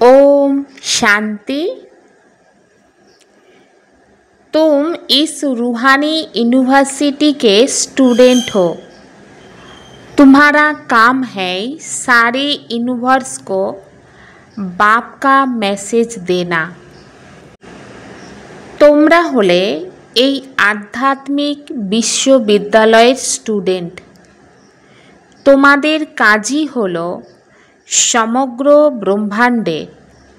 ओम शांति। तुम इस रूहानी यूनिवर्सिटी के स्टूडेंट हो। तुम्हारा काम है सारे यूनिवर्स को बाप का मैसेज देना। তোমরা হলে এই আধ্যাত্মিক বিশ্ববিদ্যালয়ের স্টুডেন্ট। তোমাদের কাজই হলো সমগ্র ব্রহ্মাণ্ডে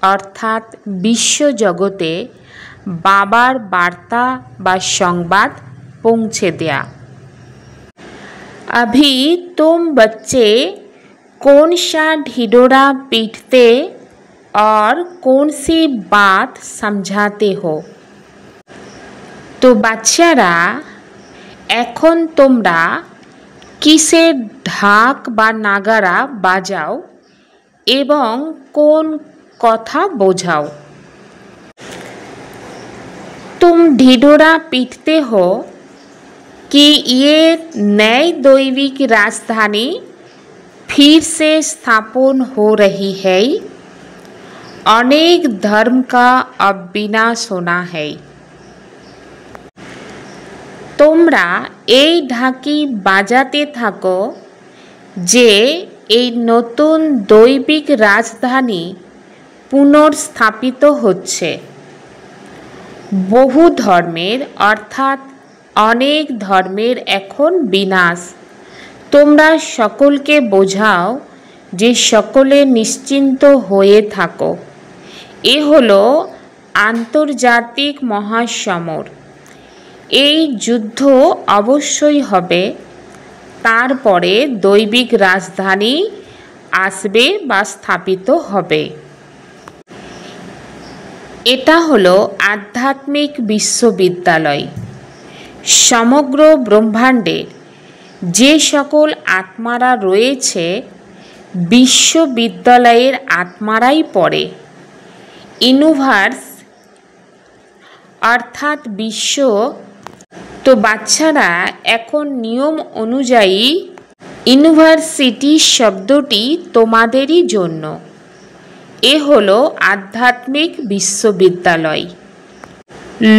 অর্থাৎ বিশ্বজগতে বাবার বার্তা বা সংবাদ পৌঁছে দেয়া। अभी तुम बच्चे कौन सा ढिढोरा पीटते और कौन सी बात समझाते हो। तो বাচ্চারা এখন তোমরা কিসের ঢাক বা নাগারা বাজাও এবং কোন কথা বোঝাও। तुम ढिढोरा पीटते हो कि ये नई दैविक राजधानी फिर से स्थापन हो रही है। अनेक धर्म का अब विनाश होना है। তোমরা এই ঢাকি বাজাতে থাকো যে এই নতুন দৈবিক রাজধানী পুনর্স্থাপিত হচ্ছে। বহু ধর্মের অর্থাৎ অনেক ধর্মের এখন বিনাশ। তোমরা সকলকে বোঝাও যে সকলে নিশ্চিন্ত হয়ে থাকো। এ হলো আন্তর্জাতিক মহাসমর। এই যুদ্ধ অবশ্যই হবে, তারপরে দৈবিক রাজধানী আসবে বা স্থাপিত হবে। এটা হলো আধ্যাত্মিক বিশ্ববিদ্যালয়। সমগ্র ব্রহ্মাণ্ডে যে সকল আত্মারা রয়েছে বিশ্ববিদ্যালয়ের আত্মারাই পড়ে। ইউনিভার্স অর্থাৎ বিশ্ব। তো বাচ্চারা এখন নিয়ম অনুযায়ী ইউনিভার্সিটি শব্দটি তোমাদেরই জন্য। এ হলো আধ্যাত্মিক বিশ্ববিদ্যালয়।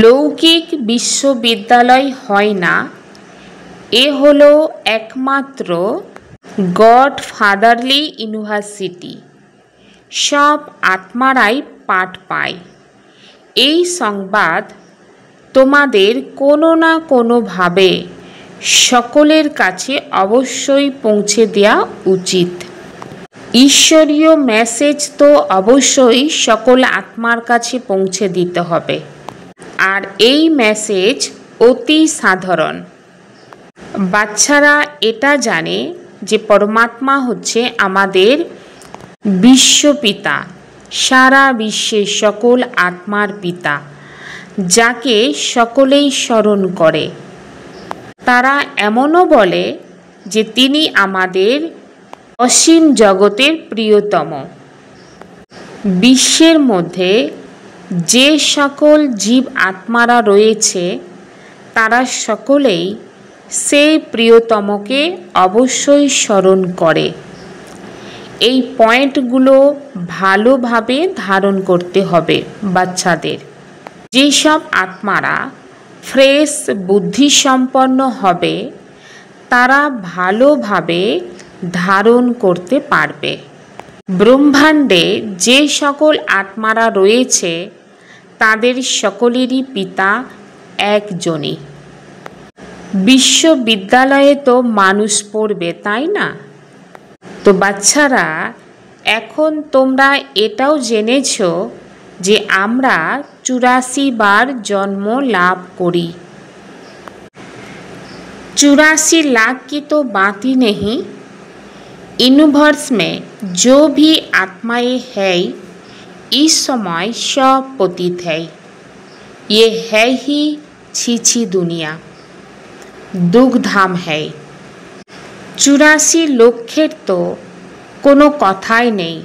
লৌকিক বিশ্ববিদ্যালয় হয় না। এ হলো একমাত্র গড ফাদারলি ইউনিভার্সিটি। সব আত্মারাই পাঠ পায়। এই সংবাদ তোমাদের কোনো না কোনোভাবে সকলের কাছে অবশ্যই পৌঁছে দেওয়া উচিত। ঈশ্বরীয় মেসেজ তো অবশ্যই সকল আত্মার কাছে পৌঁছে দিতে হবে। আর এই মেসেজ অতি সাধারণ। বাচ্চারা এটা জানে যে পরমাত্মা হচ্ছে আমাদের বিশ্বপিতা, সারা বিশ্বের সকল আত্মার পিতা, যাকে সকলেই স্মরণ করে। তারা এমনও বলে যে তিনি আমাদের অসীম জগতের প্রিয়তম। বিশ্বের মধ্যে যে সকল জীব আত্মারা রয়েছে তারা সকলেই সেই প্রিয়তমকে অবশ্যই স্মরণ করে। এই পয়েন্টগুলো ভালোভাবে ধারণ করতে হবে বাচ্চাদের। যেসব আত্মারা ফ্রেশ বুদ্ধিসম্পন্ন হবে তারা ভালোভাবে ধারণ করতে পারবে। ব্রহ্মাণ্ডে যে সকল আত্মারা রয়েছে তাদের সকলেরই পিতা একজনই। বিশ্ববিদ্যালয়ে তো মানুষ পড়বে, তাই না? তো বাচ্চারা এখন তোমরা এটাও জেনেছ যে আমরা 84 বার জন্ম লাভ করি। 84 लाख की तो बात ही नहीं। यूनिवर्स में जो भी आत्माएं है इस समय सब पतित है। ये है ही छी दुनिया, दुख धाम है। 84 লক্ষের তো কোনো কথাই নেই।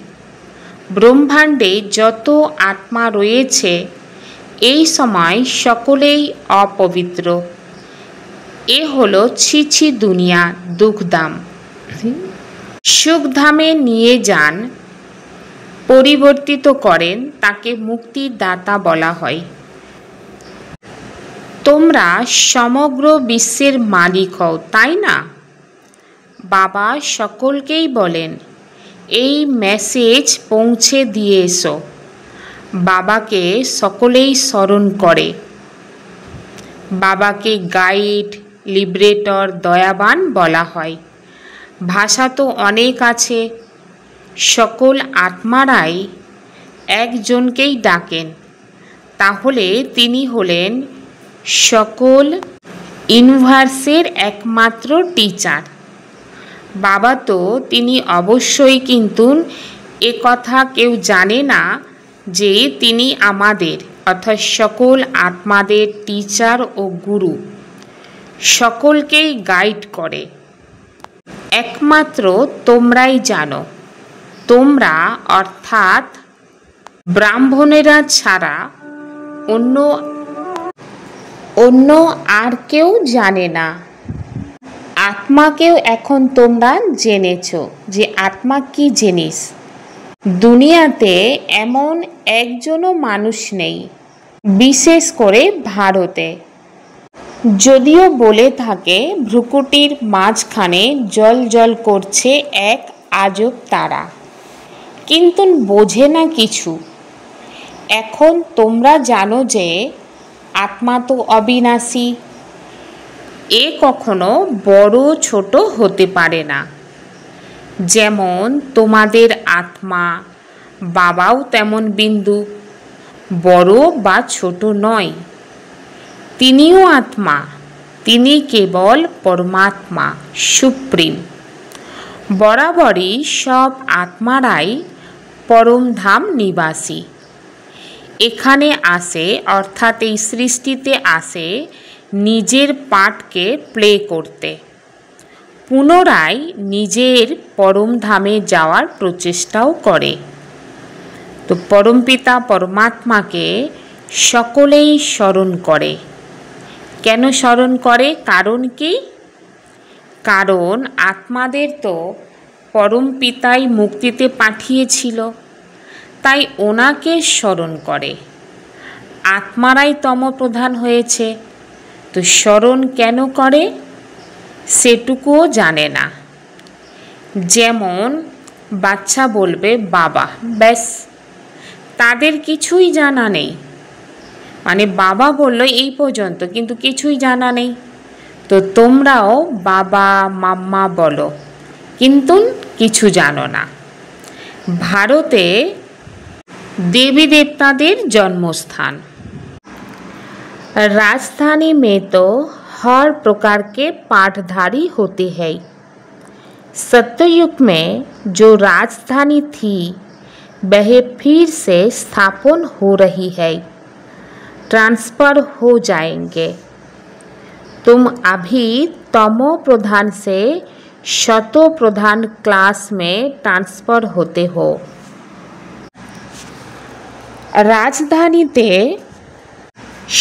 ব্রহ্মাণ্ডে যত আত্মা রয়েছে এই সময় সকলেই অপবিত্র। এ হলো ছি দুনিয়া, দুঃখধাম। সুখধামে নিয়ে যান পরিবর্তিত করেন তাকে মুক্তির দাতা বলা হয়। তোমরা সমগ্র বিশ্বের মালিক হও, তাই না? বাবা সকলকেই বলেন, এই মেসেজ পৌঁছে দিয়ে এসো। বাবাকে সকলেই স্মরণ করে। বাবাকে গাইড, লিবারেটর, দয়াবান বলা হয়। ভাষা তো অনেক আছে। সকল আত্মারাই একজনকেই ডাকেন, তাহলে তিনি হলেন সকল ইউনিভার্সের একমাত্র টিচার। বাবা তো তিনি অবশ্যই, কিন্তু কথা কেউ জানে না যে তিনি আমাদের অর্থাৎ সকল আত্মাদের টিচার ও গুরু, সকলকেই গাইড করে। একমাত্র তোমরাই জানো। তোমরা অর্থাৎ ব্রাহ্মণেরা ছাড়া অন্য আর কেউ জানে না। আত্মাকেও এখন তোমরা জেনেছ যে আত্মা কি জিনিস। দুনিয়াতে এমন একজনও মানুষ নেই, বিশেষ করে ভারতে, যদিও বলে থাকে ভ্রুকুটির মাঝখানে জল জল করছে এক আজব তারা, কিন্তু বোঝে না কিছু। এখন তোমরা জানো যে আত্মা তো অবিনাশী। এ কখনো বড় ছোট হতে পারে না। যেমন তোমাদের আত্মা, বাবাও তেমন বিন্দু, বড় বা ছোট নয়। তিনিও আত্মা, তিনি কেবল পরমাত্মা, সুপ্রিম। বরাবরই সব আত্মারাই পরমধাম নিবাসী। এখানে আসে অর্থাৎ এই সৃষ্টিতে আসে নিজের পার্টকে প্লে করতে, পুনরায় নিজের পরমধামে যাওয়ার প্রচেষ্টাও করে। তো পরমপিতা পরমাত্মাকে সকলেই স্মরণ করে। কেন স্মরণ করে? কারণ কি? কারণ আত্মাদের তো পরমপিতাই মুক্তিতে পাঠিয়েছিল, তাই ওনাকে স্মরণ করে। আত্মারাই তমপ্রধান হয়েছে, তো স্মরণ কেন করে সেটুকুও জানে না। যেমন বাচ্চা বলবে বাবা, ব্যাস, তাদের কিছুই জানা নেই। মানে বাবা বলল এই পর্যন্ত, কিন্তু কিছুই জানা নেই। তো তোমরাও বাবা মাম্মা বলো, কিন্তু কিছু জানো না। ভারতে देवी देवताদের জন্মস্থান। राजधानी में तो हर प्रकार के पाठधारी होते हैं। सत्ययुग में जो राजधानी थी वह फिर से स्थापन हो रही है, ट्रांसफर हो जाएंगे। तुम अभी तमो प्रधान से शतो प्रधान क्लास में ट्रांसफर होते हो। রাজধানীতে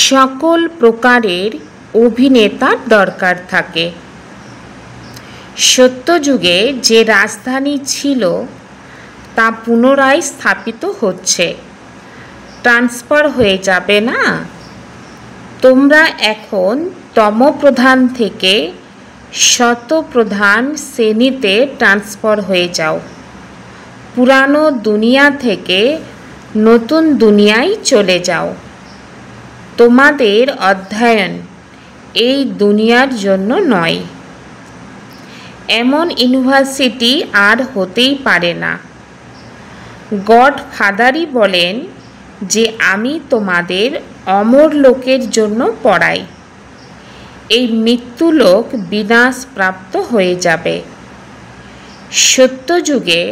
সকল প্রকারের অভিনেতার দরকার থাকে। সত্যযুগে যে রাজধানী ছিল তা পুনরায় স্থাপিত হচ্ছে, ট্রান্সফার হয়ে যাবে না? তোমরা এখন তমপ্রধান থেকে শতপ্রধান শ্রেণীতে ট্রান্সফার হয়ে যাও। পুরানো দুনিয়া থেকে নতুন দুনিয়ায় চলে যাও। তোমাদের অধ্যয়ন এই দুনিয়ার জন্য নয়। এমন ইউনিভার্সিটি আর হতেই পারে না। গড ফাদারই বলেন যে আমি তোমাদের অমর লোকের জন্য পড়াই। এই মৃত্যুলোক বিনাশ প্রাপ্ত হয়ে যাবে। সত্যযুগে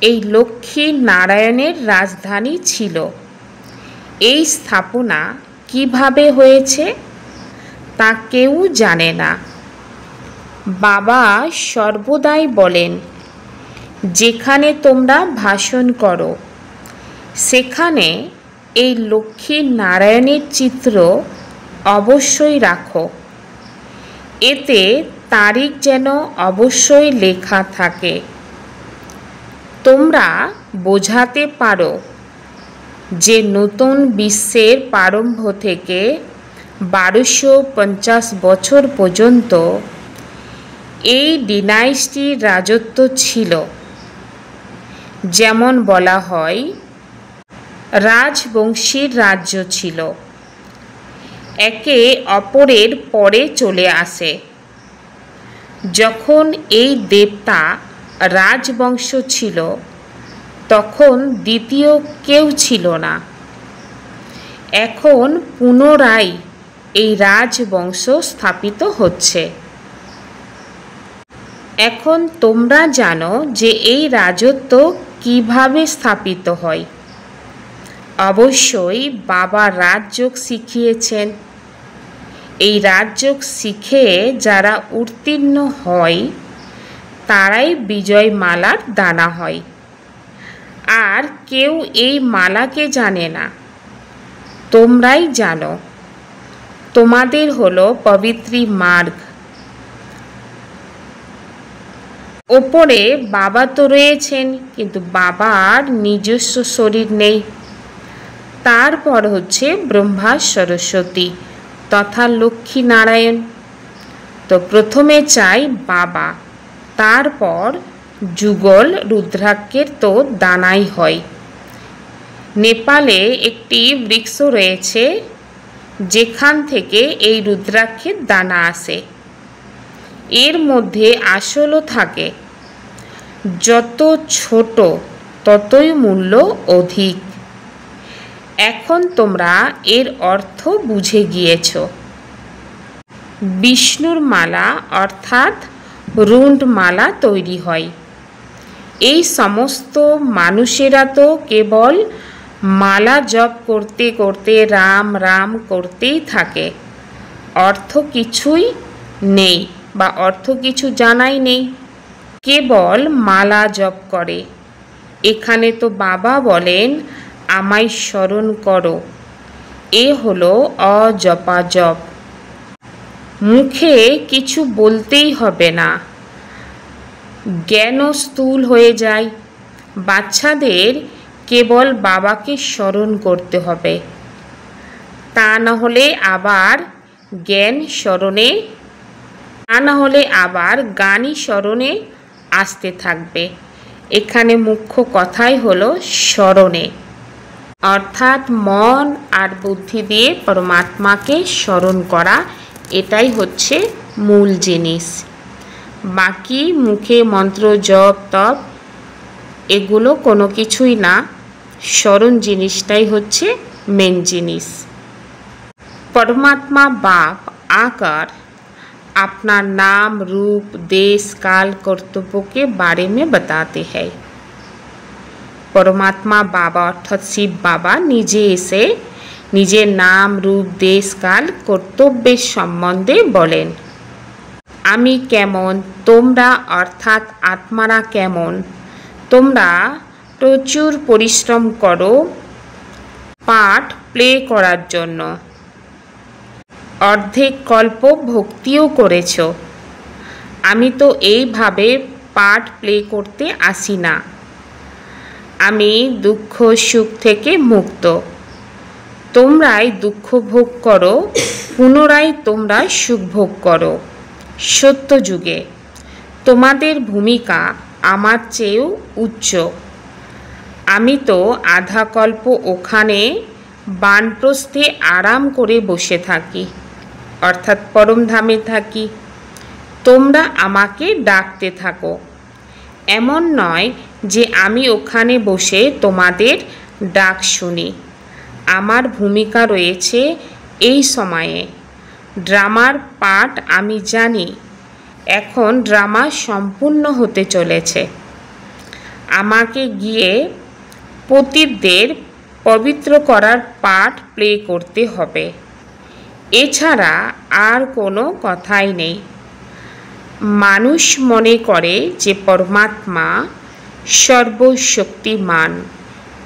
এই লক্ষ্মী নারায়ণের রাজধানী ছিল। এই স্থাপনা কিভাবে হয়েছে তা কেউ জানে না। বাবা সর্বদাই বলেন, যেখানে তোমরা ভাষণ করো সেখানে এই লক্ষ্মী নারায়ণের চিত্র অবশ্যই রাখো। এতে তারিখ যেন অবশ্যই লেখা থাকে। তোমরা বোঝাতে পারো যে নতুন বিশ্বের প্রারম্ভ থেকে 1250 বছর পর্যন্ত এই ডিনাইস্টির রাজত্ব ছিল। যেমন বলা হয়, রাজবংশীর রাজ্য ছিল, একে অপরের পরে চলে আসে। যখন এই দেবতা রাজবংশ ছিল তখন দ্বিতীয় কেউ ছিল না। এখন পুনরায় এই রাজবংশ স্থাপিত হচ্ছে। এখন তোমরা জানো যে এই রাজত্ব কিভাবে স্থাপিত হয়। অবশ্যই বাবা রাজযোগ শিখিয়েছেন। এই রাজযোগ শিখে যারা উত্তীর্ণ হয় তারাই বিজয় মালার দানা হয়। আর কেউ এই মালাকে জানে না, তোমরাই জানো। তোমাদের হলো পবিত্রী মার্গ। ওপরে বাবা তো রয়েছেন, কিন্তু বাবার নিজস্ব শরীর নেই। তারপর হচ্ছে ব্রহ্মা সরস্বতী তথা লক্ষ্মী নারায়ণ। তো প্রথমে চাই বাবা, তারপর যুগল রুদ্রাক্ষের তো দানাই হয়। নেপালে একটি বৃক্ষ রয়েছে যেখান থেকে এই রুদ্রাক্ষের দানা আসে। এর মধ্যে আসলও থাকে। যত ছোট ততই মূল্য অধিক। এখন তোমরা এর অর্থ বুঝে গিয়েছ। বিষ্ণুর মালা অর্থাৎ রুন্ড মালা তৈরি হয়। এই সমস্ত মানুষেরা তো কেবল মালা জপ করতে করতে রাম রাম করতেই থাকে, অর্থ কিছুই নেই বা অর্থ কিছু জানাই নেই, কেবল মালা জপ করে। এখানে তো বাবা বলেন আমায় স্মরণ করো, এ হলো অজপা জপ। মুখে কিছু বলতেই হবে না, জ্ঞান স্থূল হয়ে যায়। বাচ্চাদের কেবল বাবাকে স্মরণ করতে হবে, তা না হলে আবার গানই স্মরণে আসতে থাকবে। এখানে মুখ্য কথাই হলো স্মরণে, অর্থাৎ মন আর বুদ্ধি দিয়ে পরমাত্মাকে স্মরণ করা, এটাই হচ্ছে মূল জিনিস। বাকি মুখে মন্ত্র জপ তপ এগুলো কোনো কিছুই না, স্মরণ জিনিসটাই হচ্ছে মেন জিনিস। परमात्मा बाप आकर अपना नाम रूप देश काल कर्तव्य के बारे में बताते हैं। परमात्मा बाबा अर्थात शिव बाबा निजे एसे निजे नाम रूप देश काल कर्तव्य सम्बन्धे बोलेन। आमी केमन, तोमरा अर्थात आत्मारा केमन, तोमरा प्रचुर परिश्रम करो पाठ प्ले करार जन्य। अर्धेक कल्प भक्तिও করেছো। আমি তো এইভাবে পাঠ প্লে করতে আসি না। আমি দুঃখ সুখ থেকে মুক্ত। তোমরাই দুঃখ ভোগ করো, পুনরায় তোমরা সুখ ভোগ করো। সত্য যুগে তোমাদের ভূমিকা আমার চেয়েও উচ্চ। আমি তো আধা কল্প ওখানে বানপ্রস্থে আরাম করে বসে থাকি, অর্থাৎ পরমধামে থাকি। তোমরা আমাকে ডাকতে থাকো। এমন নয় যে আমি ওখানে বসে তোমাদের ডাক শুনি। আমার ভূমিকা রয়েছে এই সময়ে। ড্রামার পাঠ আমি জানি। এখন ড্রামা সম্পূর্ণ হতে চলেছে। আমাকে গিয়ে পতিতদের পবিত্র করার পাঠ প্লে করতে হবে। এছাড়া আর কোনো কথাই নেই। মানুষ মনে করে যে পরমাত্মা সর্বশক্তিমান,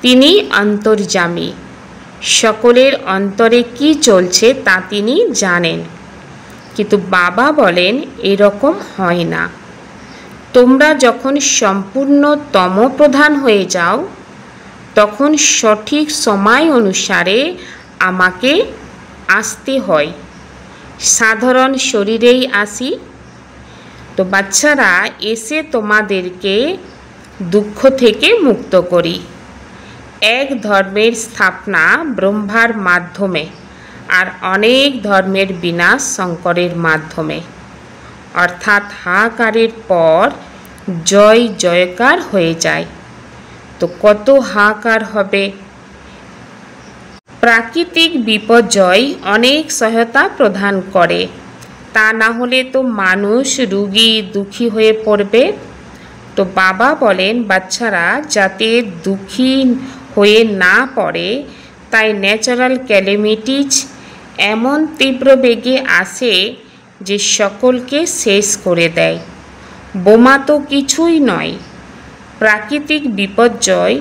তিনি অন্তর্যামী, সকলের অন্তরে কি চলছে তা তিনি জানেন। কিন্তু বাবা বলেন এরকম হয় না। তোমরা যখন সম্পূর্ণ তমপ্রধান হয়ে যাও তখন সঠিক সময় অনুসারে আমাকে আসতে হয়, সাধারণ শরীরেই আসি। তো বাচ্চারা, এসে তোমাদেরকে দুঃখ থেকে মুক্ত করি। এক ধর্মের স্থাপনা ব্রহ্মার মাধ্যমে আর অনেক ধর্মের বিনাশ শঙ্করের মাধ্যমে, অর্থাৎ হাহাকারের পর জয় জয়কার হয়ে যায়। তো কত হাহাকার হবে। প্রাকৃতিক বিপর্যয় অনেক সহায়তা প্রদান করে, তা না হলে তো মানুষ রোগী দুঃখী হয়ে পড়বে। তো বাবা বলেন বাচ্চারা যাতে দুঃখী হয়ে না পড়ে, তাই ন্যাচারাল ক্যালামিটিজ এমন তীব্র বেগে আসে যে সকলকে শেষ করে দেয়। বোমা তো কিছুই নয়। প্রাকৃতিক বিপর্যয়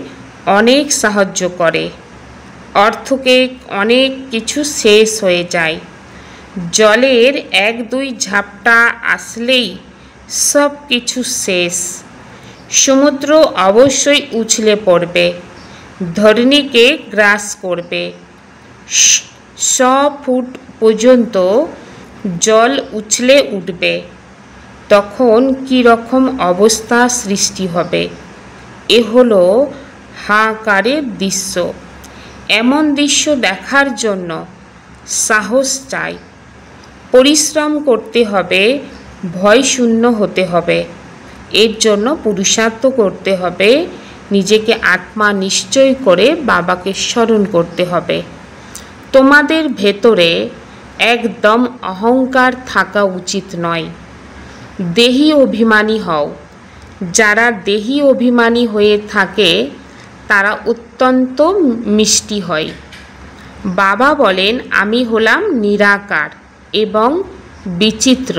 অনেক সাহায্য করে, অর্থকে অনেক কিছু শেষ হয়ে যায়। জলের এক দুই ঝাপটা আসলেই সব কিছু শেষ। সমুদ্র অবশ্যই উছলে পড়বে, ধরণীকে গ্রাস করবে। 100 ফুট পর্যন্ত জল উছলে উঠবে। তখন কী রকম অবস্থা সৃষ্টি হবে। এ হলো হাহাকারের দৃশ্য। এমন দৃশ্য দেখার জন্য সাহস চাই, পরিশ্রম করতে হবে, ভয় শূন্য হতে হবে। এর জন্য পুরুষার্থ করতে হবে, নিজেকে আত্মা নিশ্চয় করে বাবাকে স্মরণ করতে হবে। তোমাদের ভেতরে একদম অহংকার থাকা উচিত নয়। দেহি অভিমানী হও। যারা দেহি অভিমানী হয়ে থাকে তারা অত্যন্ত মিষ্টি হয়। বাবা বলেন আমি হলাম নিরাকার এবং বিচিত্র।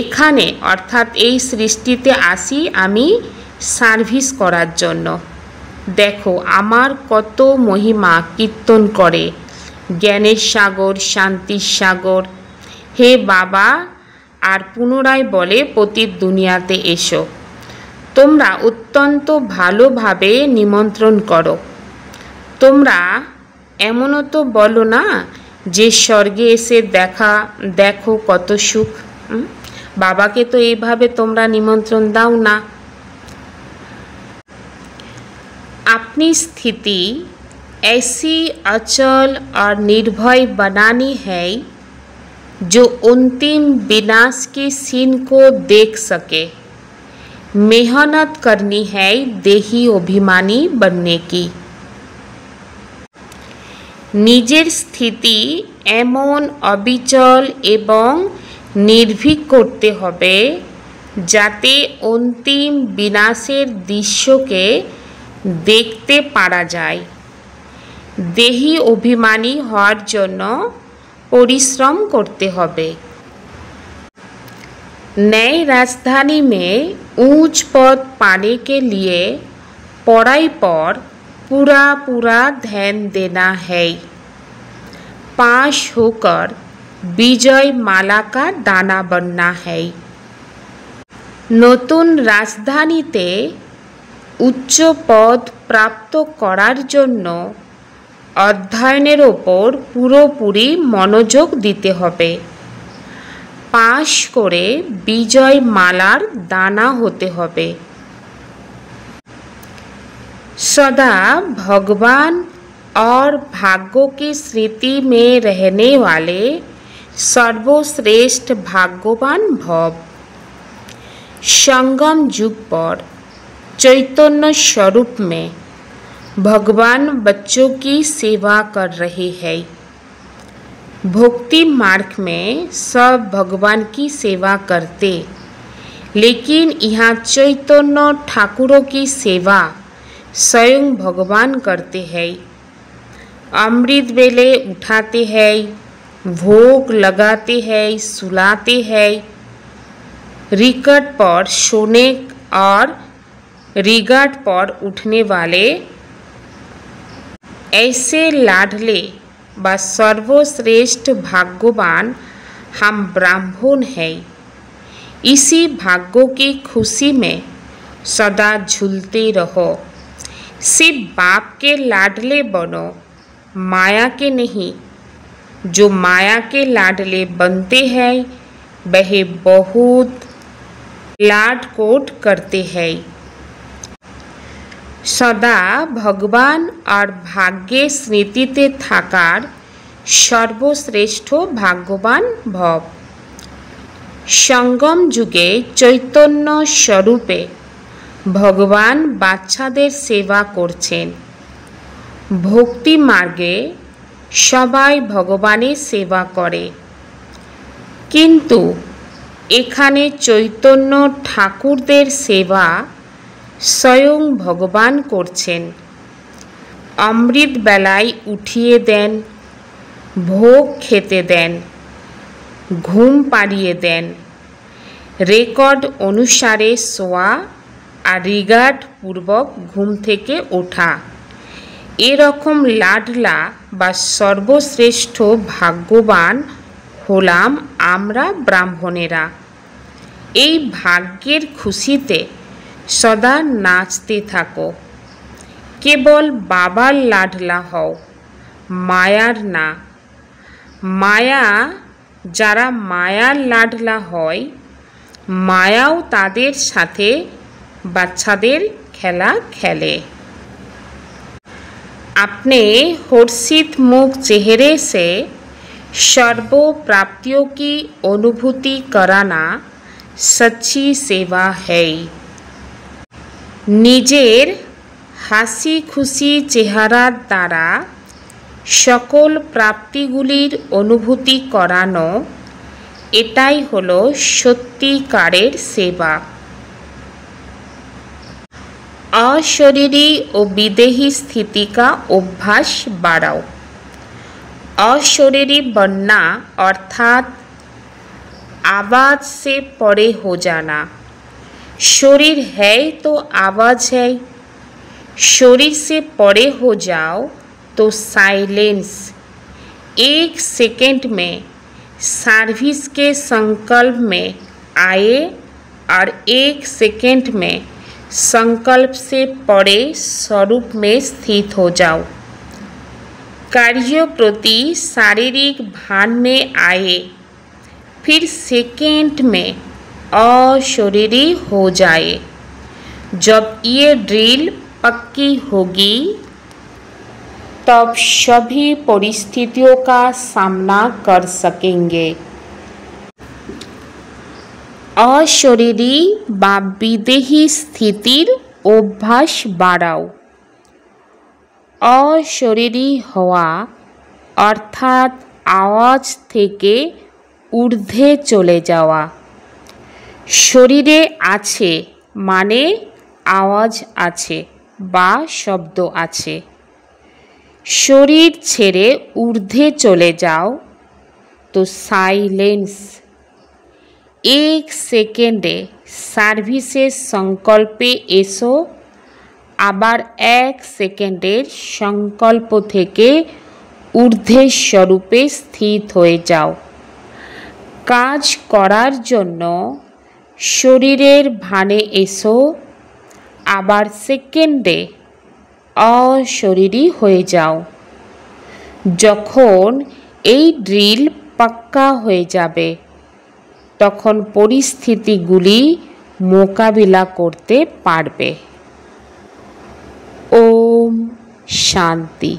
এখানে অর্থাৎ এই সৃষ্টিতে আসি আমি সার্ভিস করার জন্য। দেখো আমার কত মহিমা কীর্তন করে, জ্ঞানের সাগর, শান্তির সাগর। হে বাবা, আর পুনরায় বলে পতিত দুনিয়াতে এসো। তোমরা অত্যন্ত ভালোভাবে নিমন্ত্রণ করো। তোমরা এমনও তো বলো না যে স্বর্গে এসে দেখো কত সুখ। বাবাকে তো এইভাবে তোমরা নিমন্ত্রণ দাও না। अपनी स्थिति ऐसी अचल और निर्भय बनानी है जो अंतिम विनाश के सीन को देख सके। मेहनत करनी है देही अभिमानी बनने की। নিজের স্থিতি এমন অবিচল এবং নির্ভীক করতে হবে যাতে অন্তিম বিনাশের দৃশ্যকে দেখতে পারা যায়। দেহি অভিমানী হওয়ার জন্য परिश्रम करते হবে। नई राजधानी में ऊंच पद पाने के लिए पढ़ाई पर पूरा ध्यान देना है। पास होकर विजय माला का दाना बनना है। नतून राजधानीते उच्च पद प्राप्त करार जन्य अध्ययनेर ओपर पुरोपुरी मनोयोग दीते हबे। पास करे विजय मालार दाना होते हबे। सदा भगवान और भाग्य की स्मृति में रहने वाले सर्वश्रेष्ठ भाग्यवान भव। संगम युग पर चैतन्य स्वरूप में भगवान बच्चों की सेवा कर रहे हैं। भक्ति मार्ग में सब भगवान की सेवा करते, लेकिन यहाँ चैतन्य ठाकुरों की सेवा स्वयं भगवान करते हैं। अमृत वेले उठाते हैं, भोग लगाते हैं, सुलाते हैं। रिकट पर सोने और रिगाट पर उठने वाले ऐसे लाडले व सर्वश्रेष्ठ भाग्यवान हम ब्राह्मण हैं। इसी भाग्यों की खुशी में सदा झूलते रहो। सिर्फ बाप के लाडले बनो, माया के नहीं। जो माया के लाडले बनते हैं वह बहुत लाड कोट करते हैं। सदा भगवान और भाग्ये स्मृतिते थाकार सर्वश्रेष्ठ भाग्यवान भव। संगम जुगे चैतन्य स्वरूपे भगवान बाচ্চাদের सेवा করছেন। भक्ति मार्गे सबाई भगवाনের सेवा करे, किन्तु एखाने चैतन्य ठाकुरदेर सेवा स्वयं भगवान करছেন। अमृत बेलाय उठिए देन, भोग खेते देन, घुम पाड़िए देन, रेकर्ड अनुसारे शोया और रिगार्ड पूर्वक घुम थेके ओठा। एरकम लाडला बा सर्वश्रेष्ठ भाग्यवान हलाम आमरा ब्राह्मणेरा। এই भाग्येर खुशीते सदा नाचते थाको। केवल बाबार लाडला हओ, मायार ना। माया যারা মায়ার লাডলা হয়, মায়াও তাদের সাথে বাচ্চাদের খেলা খেলে। अपने हर्षित मुख चेहरे से सर्व प्राप्तियों की अनुभूति कराना सच्ची सेवा है। निजेर हासि खुशी चेहरार द्वारा सकल प्राप्तिगुलिर अनुभूति करानो एटाई हलो सत्यिकारेर सेवा। अशरीरी और विदेही स्थिति का अभ्यास बढ़ाओ। अशरीरी बनना अर्थात आवाज से परे हो जाना। शरीर है तो आवाज है। शरीर से परे हो जाओ तो साइलेंस। एक सेकंड में सर्विस के संकल्प में आए और एक सेकंड में संकल्प से परे स्वरूप में स्थित हो जाओ। कार्य प्रति शारीरिक भान में आए, फिर सेकंड में अशरीरी हो जाए। जब ये ड्रिल पक्की होगी तब सभी परिस्थितियों का सामना कर सकेंगे। अशरीरी बा विदेही स्थितिर अभ्यास बाड़ाओ। अशरीरी हवा अर्थात आवाज थेके ऊर्ध्वे चले जावा। शरीरे आछे माने आवाज आछे बा शब्द आछे। शरीर छेड़े ऊर्ध्वे चले जाओ तो साइलेंस। एक सेकेंडे सार्विसेर संकल्पे एसो, आबार एक सेकेंडेर संकल्प थेके ऊर्ध्वे स्वरूपे स्थित हो जाओ। काज करार जन्य शरीरेर भाने एसो, आबार सेकेंडे अशरीरी हो जाओ। जखन এই ড্রিল পাক্কা হয়ে যাবে তখন পরিস্থিতিগুলি মোকাবিলা করতে পারবে। ওম শান্তি।